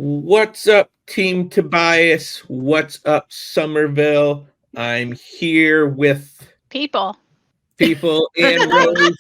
What's up, Team Tobias? What's up, Somerville? I'm here with People. people Ann Rose,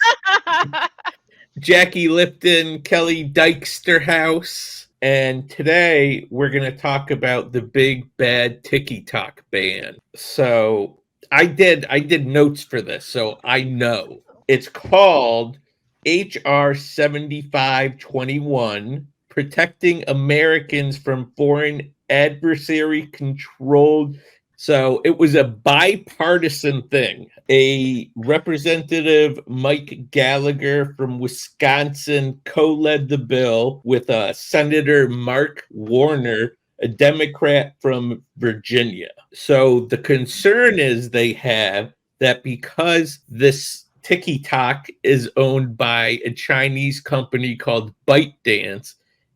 Jackie Lipton, Kelly Dyksterhouse, and today we're going to talk about the big bad TikTok ban. So I did notes for this, so I know it's called HR 7521, protecting Americans from foreign adversary controlled. So it was a bipartisan thing. A representative, Mike Gallagher from Wisconsin, co-led the bill with Senator Mark Warner, a Democrat from Virginia. So the concern is they have that because this TikTok is owned by a Chinese company called ByteDance,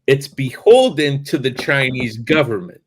it's beholden to the Chinese government.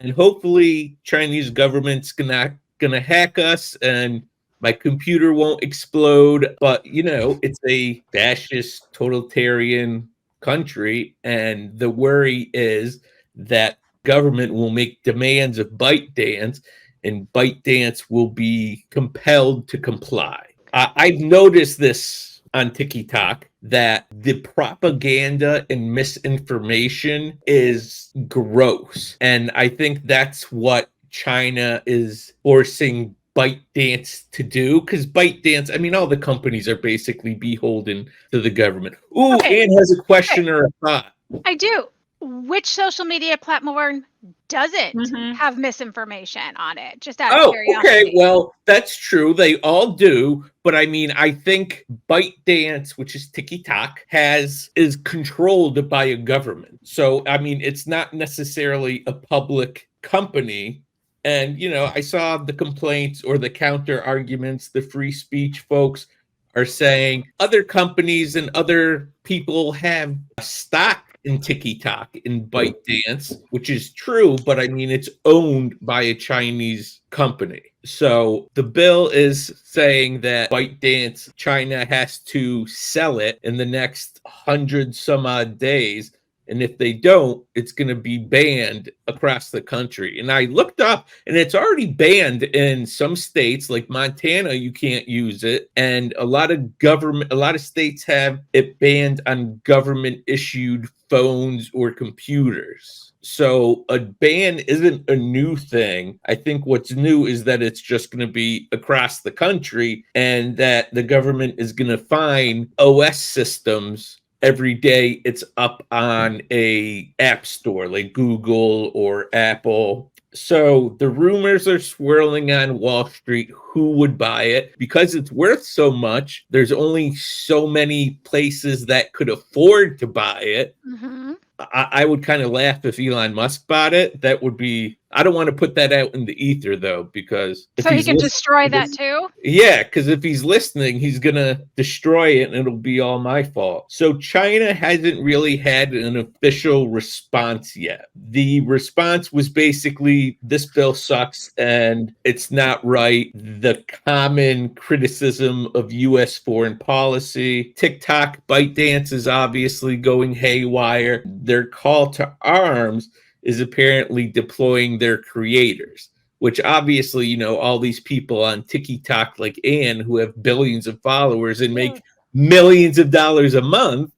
And hopefully Chinese government's gonna hack us and my computer won't explode. But it's a fascist totalitarian country, and the worry is that government will make demands of ByteDance and ByteDance will be compelled to comply. I've noticed this on TikTok that the propaganda and misinformation is gross. And I think that's what China is forcing ByteDance to do, because ByteDance, I mean, all the companies are basically beholden to the government. Ooh, Okay. Anne has a question or a thought. I do. Which social media platform doesn't Mhm. have misinformation on it? Just out of Oh, curiosity. okay. Well, that's true. They all do. But I mean, I think ByteDance, which is TikTok, is controlled by a government. So I mean, it's not necessarily a public company. And I saw the complaints or the counter arguments. The free speech folks are saying other companies and other people have stock in TikTok, in ByteDance, which is true, but I mean, it's owned by a Chinese company. So the bill is saying that ByteDance, China has to sell it in the next 100 some odd days. And if they don't, it's going to be banned across the country. And I looked up, and it's already banned in some states, like Montana. You can't use it, and a lot of states have it banned on government issued phones or computers. So a ban isn't a new thing. I think what's new is that it's just going to be across the country, and that the government is going to fine OS systems every day it's up on a app store like Google or Apple. So the rumors are swirling on Wall Street who would buy it. Because it's worth so much, there's only so many places that could afford to buy it. Mm-hmm. I would kind of laugh if Elon Musk bought it. That would be, I don't want to put that out in the ether though, because if So he he's can listening destroy to that this, too? yeah, because if he's listening, he's gonna destroy it and it'll be all my fault. So China hasn't really had an official response yet. The response was basically, this bill sucks and it's not right. The common criticism of US foreign policy. TikTok, ByteDance is obviously going haywire. Their call to arms is apparently deploying their creators, which obviously, all these people on TikTok like Anne, who have billions of followers and make millions of dollars a month,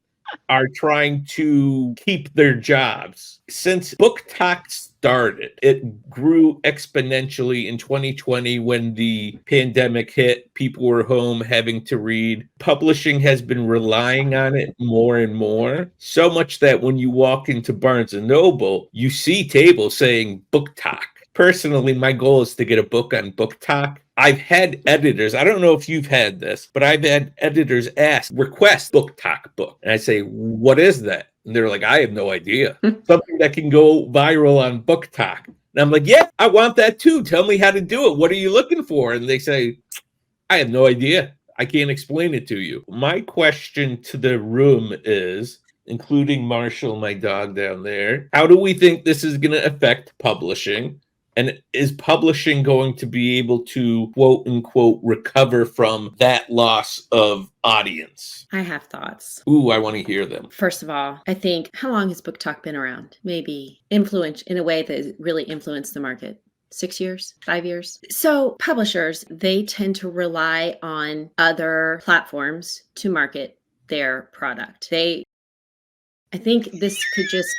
are trying to keep their jobs. Since BookTok started, it grew exponentially in 2020 when the pandemic hit. People were home having to read. Publishing has been relying on it more and more, so much that when you walk into Barnes and Noble, you see tables saying BookTok. Personally, my goal is to get a book on BookTok. I've had editors, I don't know if you've had this, but I've had editors request BookTok book. And I say, what is that? And they're like, I have no idea. Something that can go viral on BookTok. And I'm like, yeah, I want that too. Tell me how to do it. What are you looking for? And they say, I have no idea. I can't explain it to you. My question to the room is, including Marshall, my dog down there, how do we think this is going to affect publishing? And is publishing going to be able to, quote unquote, recover from that loss of audience? I have thoughts. Ooh, I want to hear them. First of all, I think, how long has Book Talk been around? Maybe influence in a way that really influenced the market. 6 years, 5 years. So publishers, they tend to rely on other platforms to market their product. I think this could just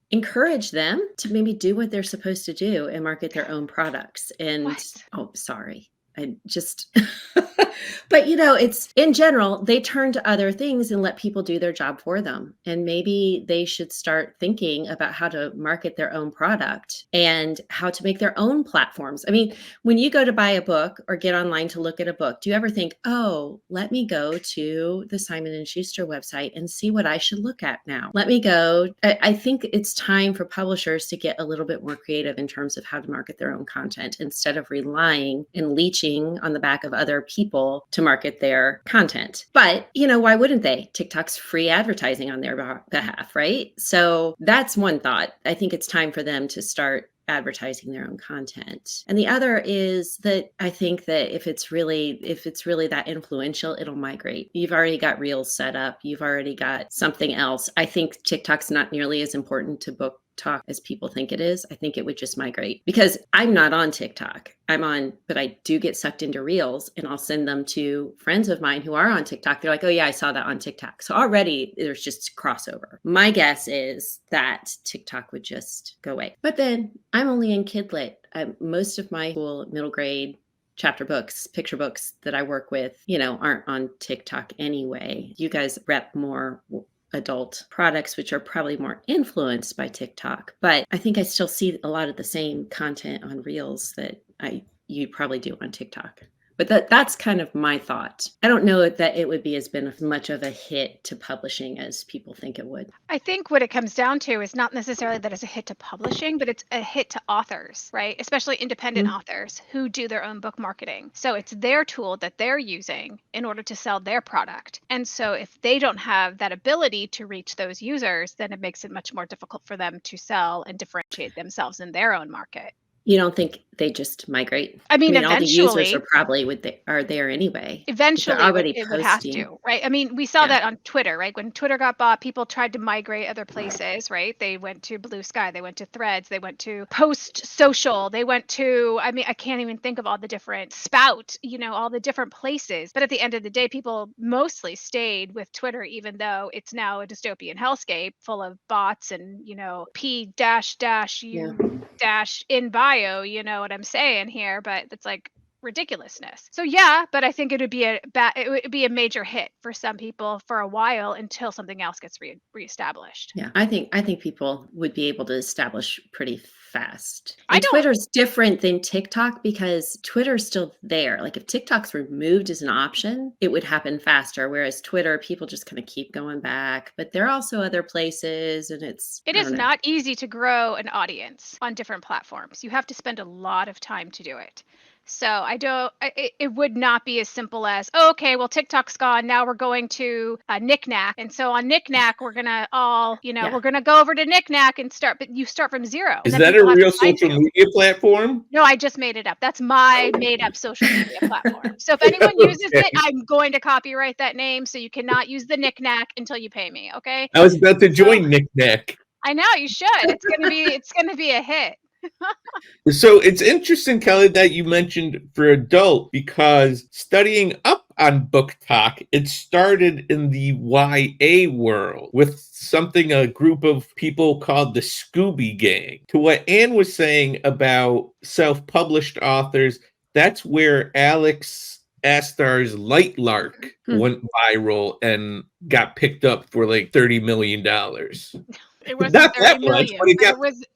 encourage them to maybe do what they're supposed to do and market their own products. And oh, sorry. I just, but it's in general, they turn to other things and let people do their job for them. And maybe they should start thinking about how to market their own product and how to make their own platforms. I mean, when you go to buy a book or get online to look at a book, do you ever think, oh, let me go to the Simon & Schuster website and see what I should look at now? Let me go. I think it's time for publishers to get a little bit more creative in terms of how to market their own content instead of relying and leeching on the back of other people to market their content. But, why wouldn't they? TikTok's free advertising on their behalf, right? So that's one thought. I think it's time for them to start advertising their own content. And the other is that I think that if it's really that influential, it'll migrate. You've already got Reels set up. You've already got something else. I think TikTok's not nearly as important to Book Talk as people think it is. I think it would just migrate because I'm not on TikTok. But I do get sucked into Reels, and I'll send them to friends of mine who are on TikTok. They're like, oh yeah, I saw that on TikTok. So already there's just crossover. My guess is that TikTok would just go away. But then I'm only in Kidlit. Most of my school, middle grade chapter books, picture books that I work with, aren't on TikTok anyway. You guys rep more adult products, which are probably more influenced by TikTok. But I think I still see a lot of the same content on Reels that you probably do on TikTok. But that's kind of my thought. I don't know that it would be as much of a hit to publishing as people think it would. I think what it comes down to is not necessarily that it's a hit to publishing, but it's a hit to authors, right? Especially independent authors who do their own book marketing. So it's their tool that they're using in order to sell their product. And so if they don't have that ability to reach those users, then it makes it much more difficult for them to sell and differentiate themselves in their own market. You don't think they just migrate? I mean, all the eventually, users are probably are there anyway. Eventually, already it would have to, right? I mean, we saw that on Twitter, right? When Twitter got bought, people tried to migrate other places, right? They went to Blue Sky, they went to Threads, they went to Post Social, they went to, I can't even think of all the different Spout, all the different places. But at the end of the day, people mostly stayed with Twitter, even though it's now a dystopian hellscape full of bots and, P in bio, you know what I'm saying here, but it's like ridiculousness. So yeah, but I think it would be a major hit for some people for a while until something else gets reestablished. Yeah, I think people would be able to establish pretty fast. And Twitter's different than TikTok because Twitter's still there. Like if TikTok's removed as an option, it would happen faster. Whereas Twitter, people just kind of keep going back. But there are also other places, and it is not easy to grow an audience on different platforms. You have to spend a lot of time to do it. So it would not be as simple as, okay, well, TikTok's gone. Now we're going to Knick-Knack. And so on Knick-Knack, we're going to we're going to go over to Knick-Knack and start, but you start from zero. Is that a real social media platform? No, I just made it up. That's my made up social media platform. So if anyone uses it, I'm going to copyright that name. So you cannot use the Knick-Knack until you pay me. Okay. I was about to join Knick-Knack. I know you should. It's going to be a hit. So it's interesting, Kelly, that you mentioned for adult because studying up on Book Talk, it started in the YA world with a group of people called the Scooby Gang. To what Anne was saying about self-published authors, that's where Alex Astar's Light Lark went viral and got picked up for like $30 million. It wasn't not that much, but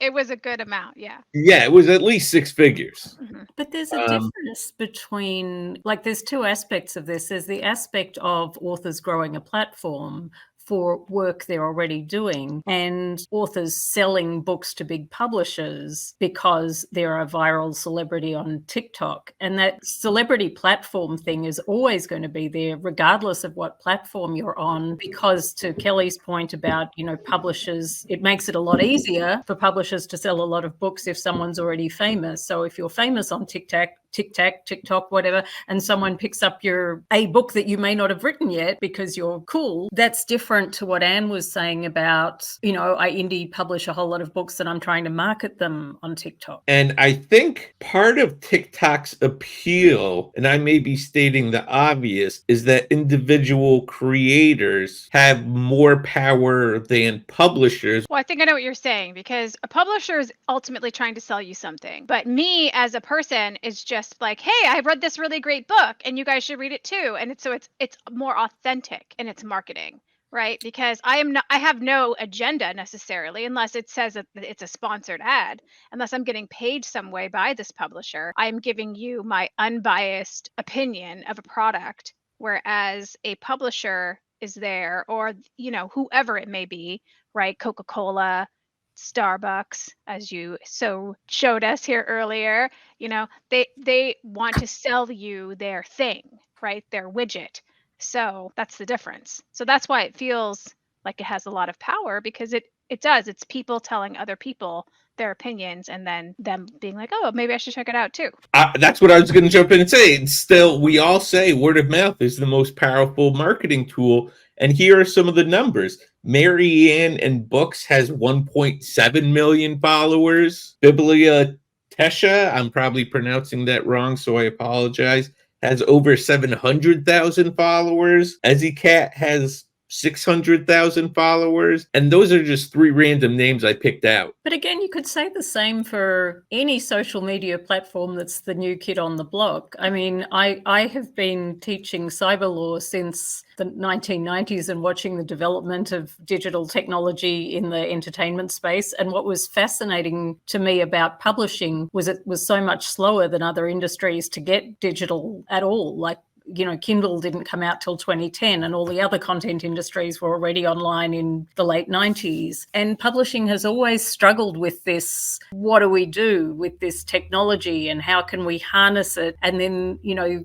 it was a good amount, yeah. Yeah, it was at least six figures. Mm-hmm. But there's a difference between, there's two aspects of this. There's the aspect of authors growing a platform for work they're already doing, and authors selling books to big publishers because they're a viral celebrity on TikTok. And that celebrity platform thing is always going to be there, regardless of what platform you're on, because to Kelly's point about, publishers, it makes it a lot easier for publishers to sell a lot of books if someone's already famous. So if you're famous on TikTok, whatever, and someone picks up a book that you may not have written yet because you're cool, that's different to what Anne was saying about, I indie publish a whole lot of books and I'm trying to market them on TikTok. And I think part of TikTok's appeal, and I may be stating the obvious, is that individual creators have more power than publishers. Well, I think I know what you're saying, because a publisher is ultimately trying to sell you something. But me as a person is just like, hey, I read this really great book and you guys should read it too. And it's more authentic in its marketing, right? Because I have no agenda necessarily, unless it says that it's a sponsored ad, unless I'm getting paid some way by this publisher. I'm giving you my unbiased opinion of a product, whereas a publisher is there, or, whoever it may be, right? Coca-Cola, Starbucks, as you so showed us here earlier, they want to sell you their thing, right? Their widget. So that's the difference. So that's why it feels like it has a lot of power, because it does. It's people telling other people their opinions and then them being like, oh, maybe I should check it out too. That's what I was going to jump in and say. And still, we all say word of mouth is the most powerful marketing tool. And here are some of the numbers. Marianne and Books has 1.7 million followers. Biblia Tesha, I'm probably pronouncing that wrong, so I apologize, has over 700,000 followers. Ezzycat has 600,000 followers. And those are just three random names I picked out. But again, you could say the same for any social media platform that's the new kid on the block. I mean, I have been teaching cyber law since the 1990s and watching the development of digital technology in the entertainment space. And what was fascinating to me about publishing was it was so much slower than other industries to get digital at all. Like, Kindle didn't come out till 2010, and all the other content industries were already online in the late 90s. And publishing has always struggled with this, what do we do with this technology and how can we harness it? And then,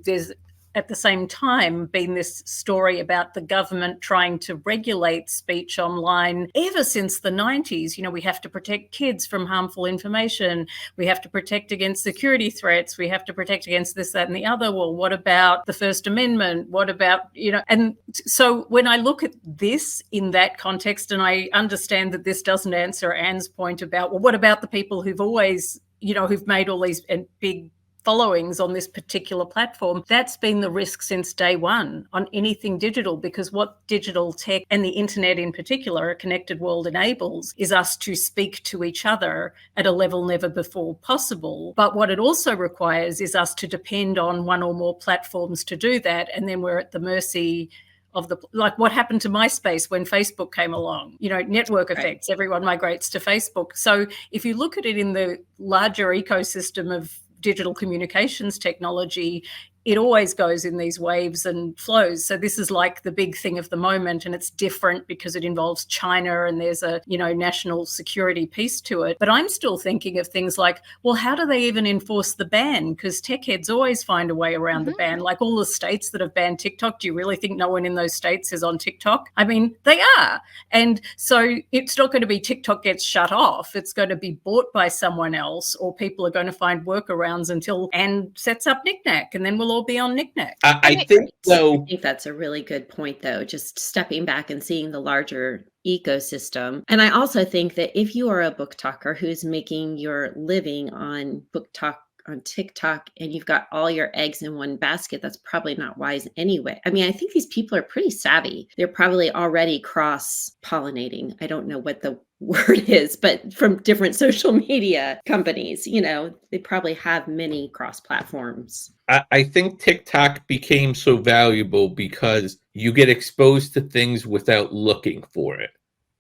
there's at the same time been this story about the government trying to regulate speech online ever since the 90s. We have to protect kids from harmful information. We have to protect against security threats. We have to protect against this, that, and the other. Well, what about the First Amendment? What about, and so when I look at this in that context, and I understand that this doesn't answer Anne's point about, well, what about the people who've always, who've made all these big followings on this particular platform? That's been the risk since day one on anything digital, because what digital tech and the internet in particular, a connected world, enables is us to speak to each other at a level never before possible. But what it also requires is us to depend on one or more platforms to do that. And then we're at the mercy of like what happened to MySpace when Facebook came along, network effects, everyone migrates to Facebook. So if you look at it in the larger ecosystem of digital communications technology, it always goes in these waves and flows. So this is like the big thing of the moment, and it's different because it involves China and there's a, national security piece to it. But I'm still thinking of things like, well, how do they even enforce the ban? Because tech heads always find a way around the ban. Like all the states that have banned TikTok, do you really think no one in those states is on TikTok? I mean, they are. And so it's not going to be TikTok gets shut off. It's going to be bought by someone else, or people are going to find workarounds until Anne sets up Knick-Knack, and then we'll all be on Knick-Knack. I think so. I think that's a really good point, though, just stepping back and seeing the larger ecosystem. And I also think that if you are a book talker who's making your living on book talk on TikTok and you've got all your eggs in one basket, that's probably not wise anyway. I mean, I think these people are pretty savvy. They're probably already cross-pollinating. I don't know what the word is, but from different social media companies, they probably have many cross platforms. I think TikTok became so valuable because you get exposed to things without looking for it.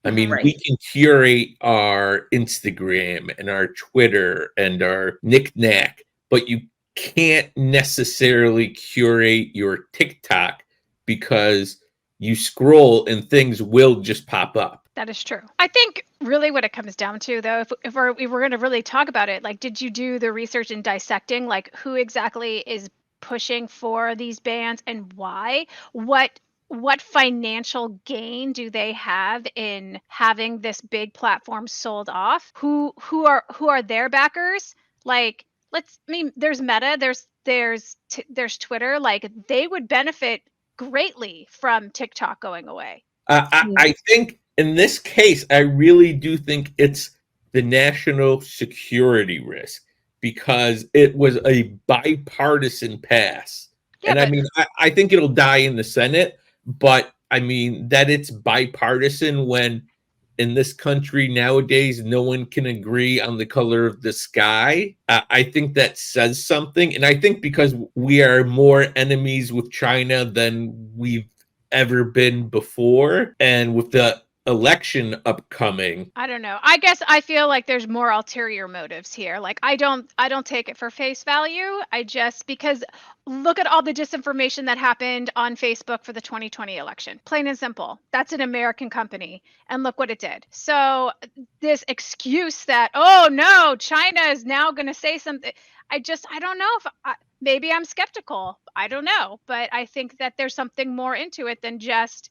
I mean, Right. We can curate our Instagram and our Twitter and our Knick-Knack, but you can't necessarily curate your TikTok because you scroll and things will just pop up. That is true. I think really what it comes down to, though, if we're going to really talk about it, like, did you do the research in dissecting, like, who exactly is pushing for these bans and why? What financial gain do they have in having this big platform sold off? Who are their backers? Like, there's Meta, there's Twitter. Like, they would benefit greatly from TikTok going away. I think in this case, I really do think it's the national security risk because it was a bipartisan pass. Yeah, and I mean, I think it'll die in the Senate, but I mean, that it's bipartisan when in this country nowadays no one can agree on the color of the sky. I think that says something. And I think because we are more enemies with China than we've ever been before, and with the election upcoming, I don't know. I guess I feel like there's more ulterior motives here. Like, I don't take it for face value. I just, because look at all the disinformation that happened on Facebook for the 2020 election. Plain and simple. That's an American company, and look what it did. So this excuse that, oh no, China is now going to say something, I don't know if maybe I'm skeptical. I don't know, but I think that there's something more into it than just,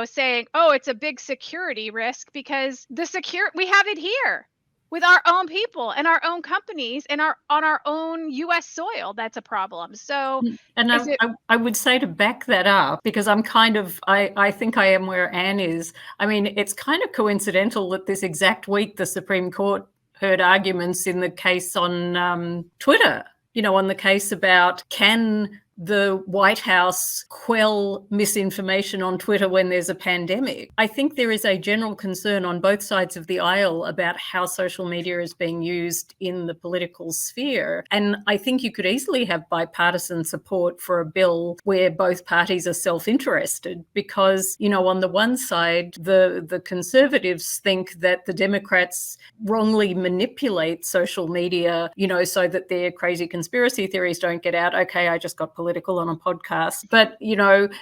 saying, oh, it's a big security risk, because we have it here with our own people and our own companies and on our own US soil. That's a problem. So, and I would say, to back that up, because I think I am where Anne is. I mean, it's kind of coincidental that this exact week the Supreme Court heard arguments in the case on Twitter, on the case about, can the White House quell misinformation on Twitter when there's a pandemic? I think there is a general concern on both sides of the aisle about how social media is being used in the political sphere. And I think you could easily have bipartisan support for a bill where both parties are self-interested, because, on the one side, the conservatives think that the Democrats wrongly manipulate social media, so that their crazy conspiracy theories don't get out. Okay, I just got political on a podcast. But,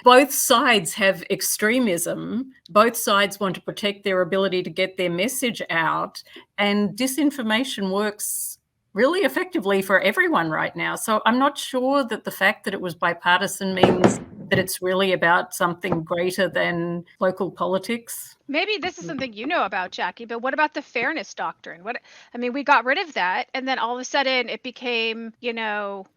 both sides have extremism. Both sides want to protect their ability to get their message out. And disinformation works really effectively for everyone right now. So I'm not sure that the fact that it was bipartisan means that it's really about something greater than local politics. Maybe this is something you know about, Jackie, but what about the fairness doctrine? We got rid of that, and then all of a sudden it became,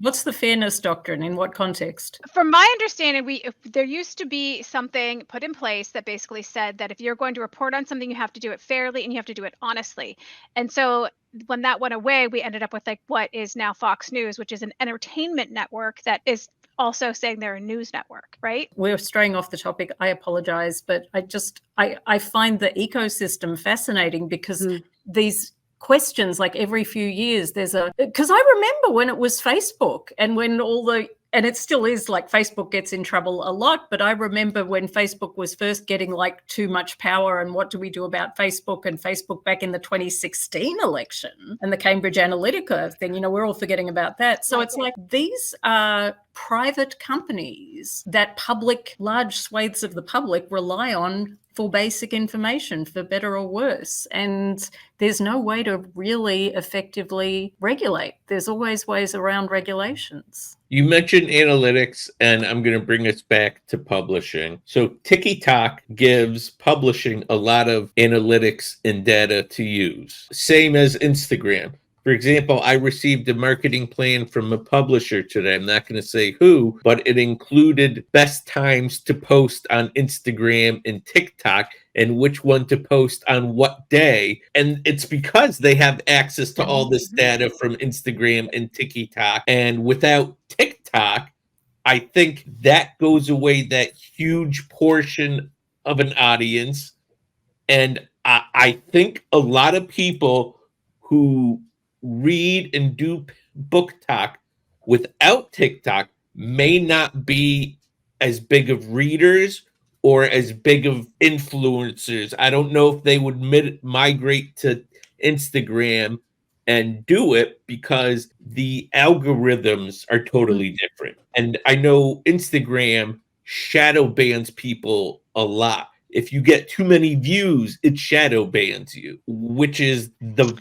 What's the fairness doctrine? In what context? From my understanding, there used to be something put in place that basically said that if you're going to report on something, you have to do it fairly and you have to do it honestly. And so when that went away, we ended up with like what is now Fox News, which is an entertainment network that is also saying they're a news network, right? We're straying off the topic. I apologize, but I find the ecosystem fascinating, because these questions, like every few years, because I remember when it was Facebook and when and it still is, like, Facebook gets in trouble a lot, but I remember when Facebook was first getting like too much power, and what do we do about Facebook? And Facebook back in the 2016 election and the Cambridge Analytica thing, we're all forgetting about that. So it's like, these are private companies that large swathes of the public rely on for basic information, for better or worse. And there's no way to really effectively regulate. There's always ways around regulations. You mentioned analytics, and I'm going to bring us back to publishing. So TikTok gives publishing a lot of analytics and data to use, same as Instagram. For example, I received a marketing plan from a publisher today. I'm not going to say who, but it included best times to post on Instagram and TikTok and which one to post on what day. And it's because they have access to all this data from Instagram and TikTok. And without TikTok, I think that goes away that huge portion of an audience. And I think a lot of people who read and do book talk without TikTok may not be as big of readers or as big of influencers. I don't know if they would migrate to Instagram and do it because the algorithms are totally different. And I know Instagram shadow bans people a lot. If you get too many views, it shadow bans you, which is the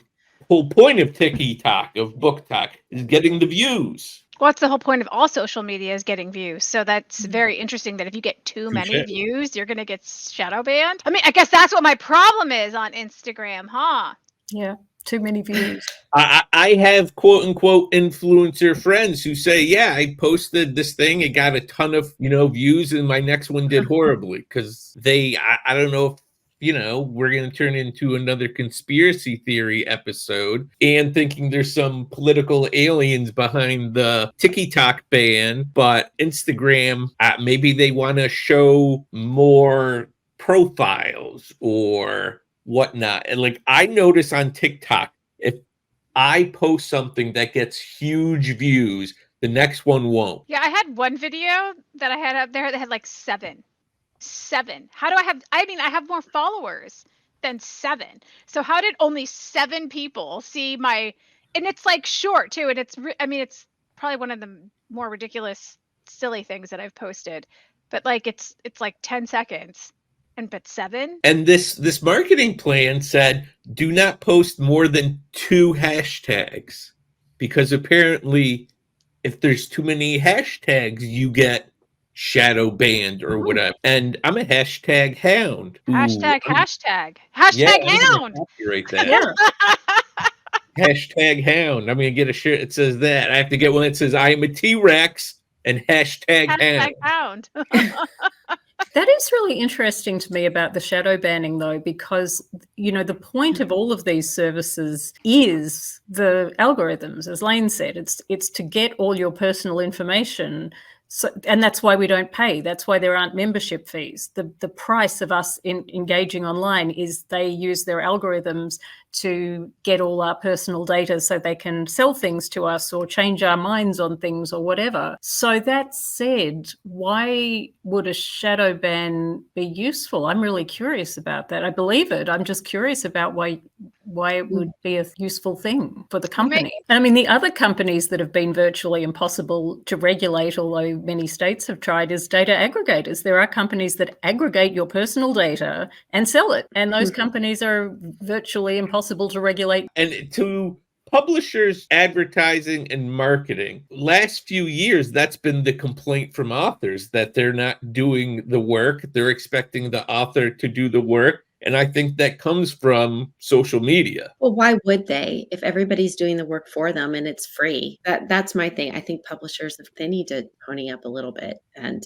whole point of TikTok, of BookTok, is getting the views. What's the whole point of all social media is getting views. So that's very interesting that if you get too many Touche. views, you're going to get shadow banned. I mean, I guess that's what my problem is on Instagram, huh? Yeah, too many views. I have quote unquote influencer friends who say, yeah, I posted this thing, it got a ton of views, and my next one did horribly because I don't know if we're going to turn into another conspiracy theory episode and thinking there's some political aliens behind the TikTok ban, but Instagram, maybe they want to show more profiles or whatnot. And like I notice on TikTok, if I post something that gets huge views, the next one won't. Yeah, I had one video that I had up there that had like 7. How do I have, I have more followers than 7. So how did only 7 people see my, and it's like short too. And it's probably one of the more ridiculous, silly things that I've posted, but like, it's like 10 seconds but 7. And this marketing plan said, do not post more than 2 hashtags, because apparently if there's too many hashtags, you get shadow banned or whatever. And I'm a hashtag hound. Hashtag hound. Copyright that. Hashtag hound. I'm gonna get a shirt that says that. I have to get one that says I am a T-Rex and hashtag hound. That is really interesting to me about the shadow banning, though, because, the point of all of these services is the algorithms, as Lane said. It's to get all your personal information. So, and that's why we don't pay. That's why there aren't membership fees. The price of us engaging online is they use their algorithms to get all our personal data so they can sell things to us or change our minds on things or whatever. So that said, why would a shadow ban be useful? I'm really curious about that. I believe it. I'm just curious about why it would be a useful thing for the company. And I mean, the other companies that have been virtually impossible to regulate, although many states have tried, is data aggregators. There are companies that aggregate your personal data and sell it. And those companies are virtually impossible to regulate. And to publishers, advertising, and marketing, last few years, that's been the complaint from authors, that they're not doing the work. They're expecting the author to do the work. And I think that comes from social media. Well, why would they if everybody's doing the work for them and it's free? That's my thing. I think publishers, if they need to pony up a little bit, and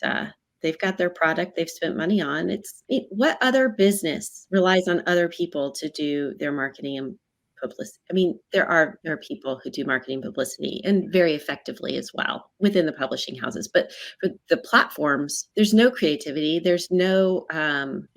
they've got their product they've spent money on. What other business relies on other people to do their marketing and publicity? I mean, there are people who do marketing publicity and very effectively as well within the publishing houses. But for the platforms, there's no creativity. There's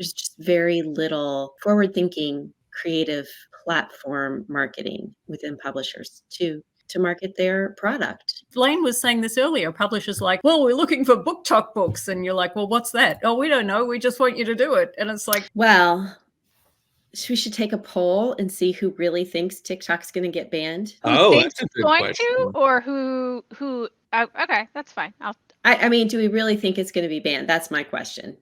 just very little forward-thinking, creative platform marketing within publishers to market their product. Lane was saying this earlier. Publishers like, well, we're looking for BookTok books. And you're like, well, what's that? Oh, we don't know. We just want you to do it. And it's like, well, we should take a poll and see who really thinks TikTok's going to get banned. That's a good question. To, or who okay, that's fine. I mean, do we really think it's going to be banned? That's my question.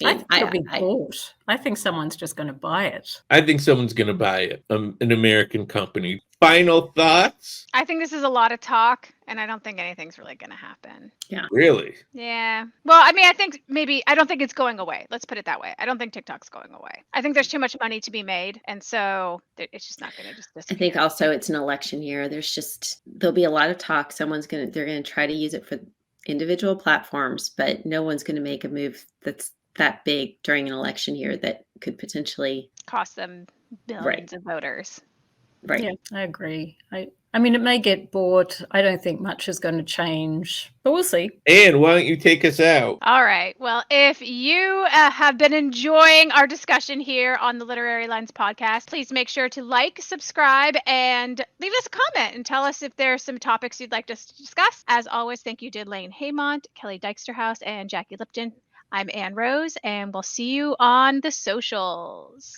I think it'll be bought. I think someone's just going to buy it. I think someone's going to buy it. An American company. Final thoughts? I think this is a lot of talk, and I don't think anything's really going to happen. Yeah. Really? Yeah. Well, I mean, I don't think it's going away. Let's put it that way. I don't think TikTok's going away. I think there's too much money to be made, and so it's just not going to just disappear. I think also it's an election year. There'll be a lot of talk. They're going to try to use it for individual platforms, but no one's going to make a move that's that big during an election year that could potentially cost them billions of voters. Right. Yeah, I agree. I mean, it may get bought. I don't think much is going to change, but we'll see. Anne, why don't you take us out? All right. Well, if you have been enjoying our discussion here on the Literary Lens podcast, please make sure to like, subscribe, and leave us a comment and tell us if there's some topics you'd like us to discuss. As always, thank you to Lane Haymont, Kelly Dyksterhouse, and Jackie Lipton. I'm Ann Rose, and we'll see you on the socials.